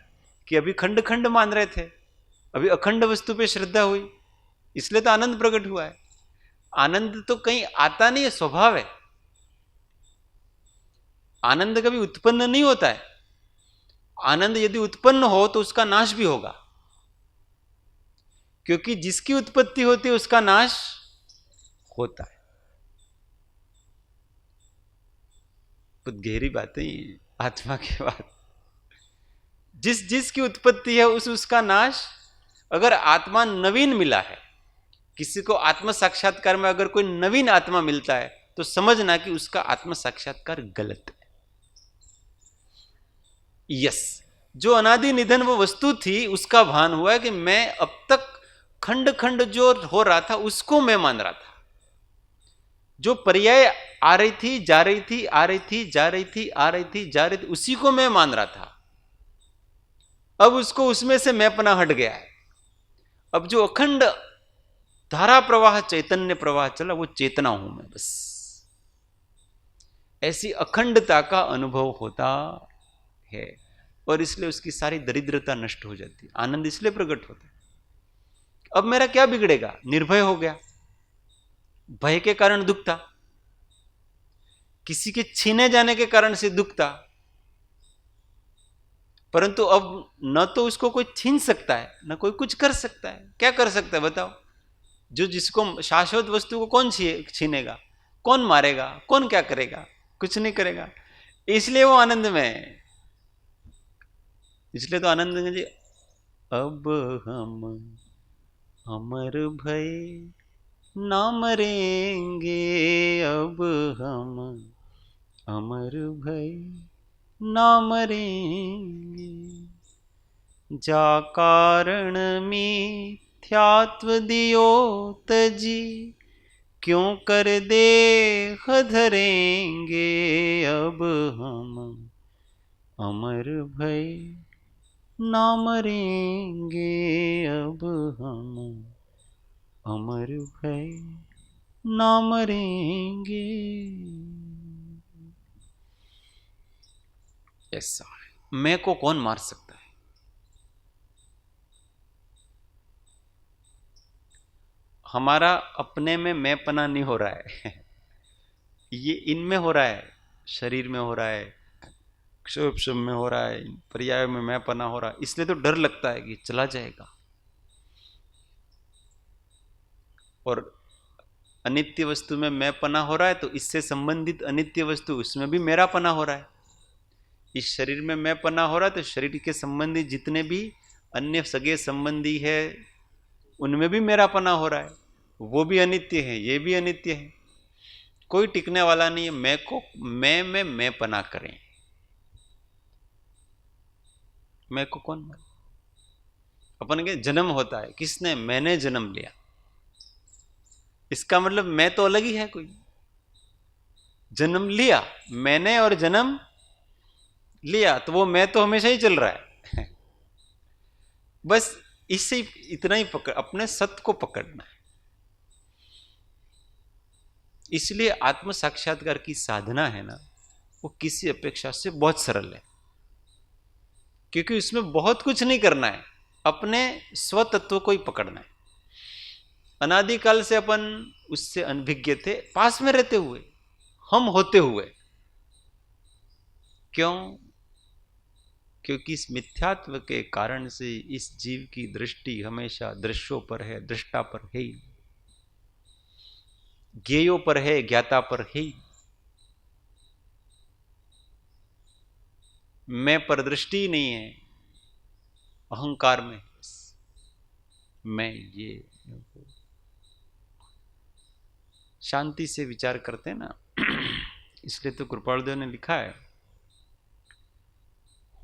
कि अभी खंड खंड मान रहे थे, अभी अखंड वस्तु पे श्रद्धा हुई, इसलिए तो आनंद प्रकट हुआ है। आनंद तो कहीं आता नहीं है, स्वभाव है। आनंद कभी उत्पन्न नहीं होता है। आनंद यदि उत्पन्न हो तो उसका नाश भी होगा, क्योंकि जिसकी उत्पत्ति होती है उसका नाश होता है। बहुत गहरी बात है ये, आत्मा की बात। जिस जिसकी उत्पत्ति है उसका नाश। अगर आत्मा नवीन मिला है, किसी को आत्म साक्षात्कार में अगर कोई नवीन आत्मा मिलता है तो समझना कि उसका आत्म साक्षात्कार गलत है। यस, जो अनादि निधन वो वस्तु थी, उसका भान हुआ है कि मैं अब तक खंड खंड जो हो रहा था उसको मैं मान रहा था। जो पर्याय आ रही थी, जा रही थी, आ रही थी, जा रही थी, आ रही थी, जा रही थी, उसी को मैं मान रहा था। अब उसको उसमें से मैंपना हट गया है। अब जो अखंड धारा प्रवाह, चैतन्य प्रवाह चला, वो चेतना हूं मैं बस। ऐसी अखंडता का अनुभव होता है और इसलिए उसकी सारी दरिद्रता नष्ट हो जाती है। आनंद इसलिए प्रकट होता है। अब मेरा क्या बिगड़ेगा? निर्भय हो गया। भय के कारण दुख था, किसी के छीने जाने के कारण से दुख था, परंतु अब न तो उसको कोई छीन सकता है, न कोई कुछ कर सकता है। क्या कर सकता है बताओ? जो जिसको शाश्वत वस्तु को कौन छीनेगा? कौन मारेगा? कौन क्या करेगा? कुछ नहीं करेगा। इसलिए वो आनंद में है। इसलिए तो आनंद में जी, अब हम अमर भय ना मरेंगे, अब हम अमर भय ना मरेंगे, जा कारण मिथ्यात्व दियो तजी, क्यों कर देह धरेंगे, अब हम अमर भय ना मरेंगे, अब हम अमर भय ना मरेंगे। ऐसा है। मैं को कौन मार सकता है? हमारा अपने में मैं पना नहीं हो रहा है ये इनमें हो रहा है, शरीर में हो रहा है, क्षोभ क्षोभ में हो रहा है, पर्याय में मैं पना हो रहा है, इसलिए तो डर लगता है कि चला जाएगा। और अनित्य वस्तु में मैं पना हो रहा है तो इससे संबंधित अनित्य वस्तु उसमें भी मेरा पना हो रहा है। इस शरीर में मैं पना हो रहा है तो शरीर के संबंधी जितने भी अन्य सगे संबंधी है उनमें भी मेरा पना हो रहा है, वो भी अनित्य है, ये भी अनित्य है, कोई टिकने वाला नहीं है। मैं को मैं पना करें, मैं को कौन माने? अपन के जन्म होता है, किसने? मैंने जन्म लिया, इसका मतलब मैं तो अलग ही है कोई। जन्म लिया मैंने और जन्म लिया, तो वो मैं तो हमेशा ही चल रहा है। बस इससे इतना ही पकड़, अपने सत्य को पकड़ना है। इसलिए आत्म साक्षात्कार की साधना है ना, वो किसी अपेक्षा से बहुत सरल है, क्योंकि उसमें बहुत कुछ नहीं करना है, अपने स्वतत्व को ही पकड़ना है। अनादिकाल से अपन उससे अनभिज्ञ थे, पास में रहते हुए, हम होते हुए। क्यों? क्योंकि इस मिथ्यात्व के कारण से इस जीव की दृष्टि हमेशा दृश्यों पर है, दृष्टा पर है ही, ज्ञेयों पर है, ज्ञाता पर है ही। मैं पर दृष्टि ही नहीं है, अहंकार में मैं ये। शांति से विचार करते हैं ना, इसलिए तो कृपालदेव ने लिखा है,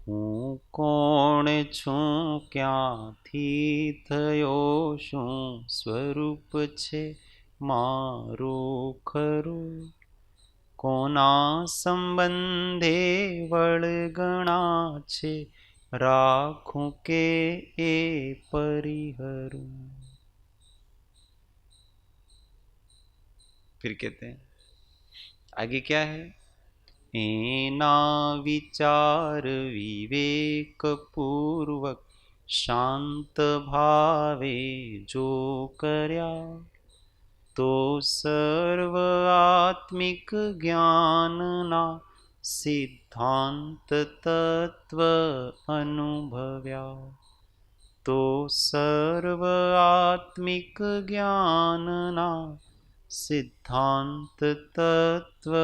हूँ कोण छू क्यांथी थयो शू स्वरूप छे मारो खरू, कोना संबंधे वळगणा छे राखूं के ए परिहरू। फिर कहते हैं आगे क्या है, एना विचार विवेक पूर्वक शांत भावे जो कर्या, तो सर्व आत्मिक ज्ञान ना सिद्धांत तत्व अनुभव्या, तो सर्व आत्मिक ज्ञान ना सिद्धांत तत्व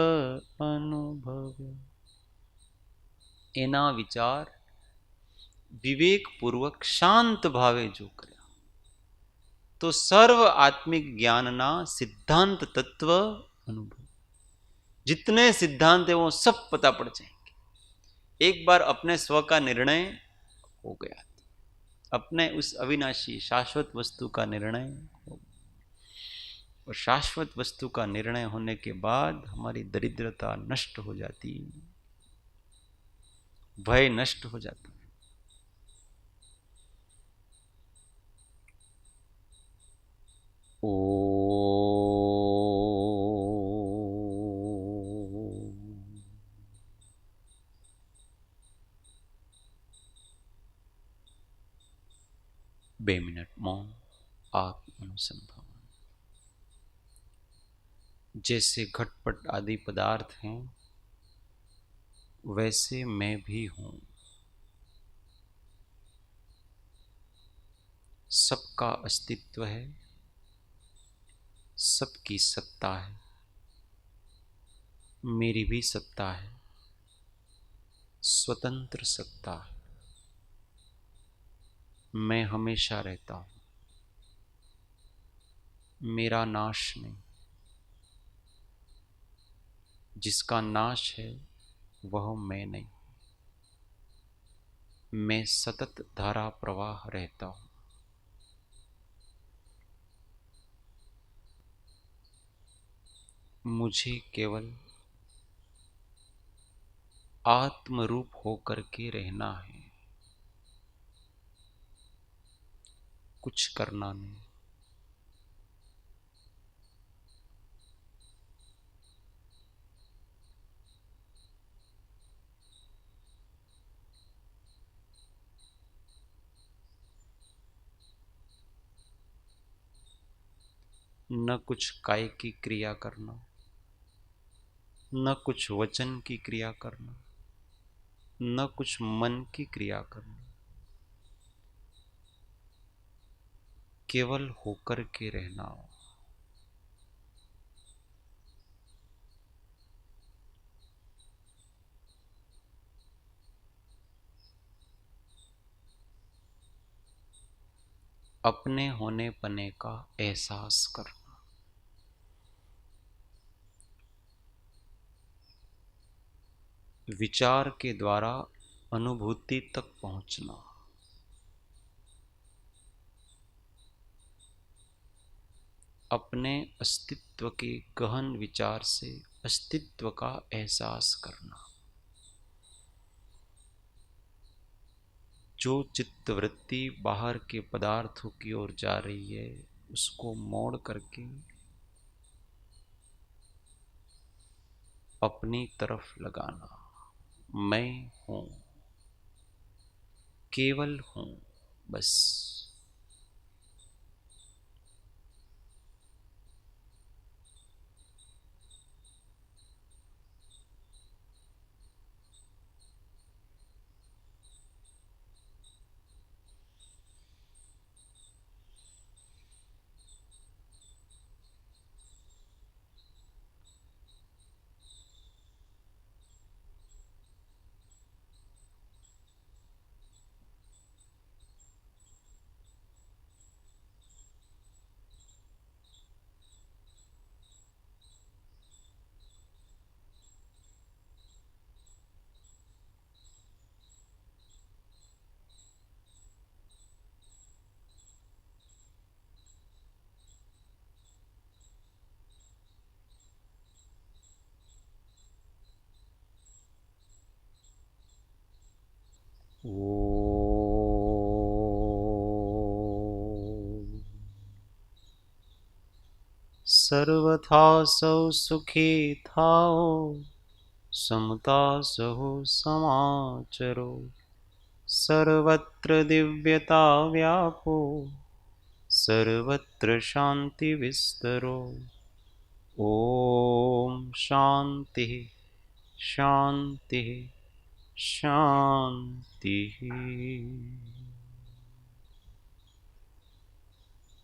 अनुभव्या। एना विचार विवेक पूर्वक शांत भावे जो कर्या, तो सर्व आत्मिक ज्ञान ना सिद्धांत तत्व अनुभव। जितने सिद्धांत है वो सब पता पड़ जाएंगे। एक बार अपने स्व का निर्णय हो गया, अपने उस अविनाशी शाश्वत वस्तु का निर्णय हो, और शाश्वत वस्तु का निर्णय होने के बाद हमारी दरिद्रता नष्ट हो जाती, भय नष्ट हो जाता है। ओ 2 मिनट मौन आत्म अनुसंधान। जैसे घटपट आदि पदार्थ हैं वैसे मैं भी हूं, सबका अस्तित्व है, सबकी सत्ता है, मेरी भी सत्ता है, स्वतंत्र सत्ता है। मैं हमेशा रहता हूं, मेरा नाश नहीं। जिसका नाश है वह मैं नहीं, मैं सतत धारा प्रवाह रहता हूं। मुझे केवल आत्मरूप होकर के रहना है, कुछ करना नहीं। न कुछ काय की क्रिया करना, न कुछ वचन की क्रिया करना, न कुछ मन की क्रिया करनी, केवल होकर के रहना। अपने होने पने का एहसास करना, विचार के द्वारा अनुभूति तक पहुंचना, अपने अस्तित्व के गहन विचार से अस्तित्व का एहसास करना। जो चित्तवृत्ति बाहर के पदार्थों की ओर जा रही है, उसको मोड़ करके अपनी तरफ लगाना। मैं हूं, केवल हूं, बस। सर्वथा सौ सुखी थाओ, समता सहो समाचरो, सर्वत्र दिव्यता व्यापो, सर्वत्र शांति विस्तरो। ओम शांति शांति शांति।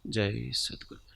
जय सद्गुरु।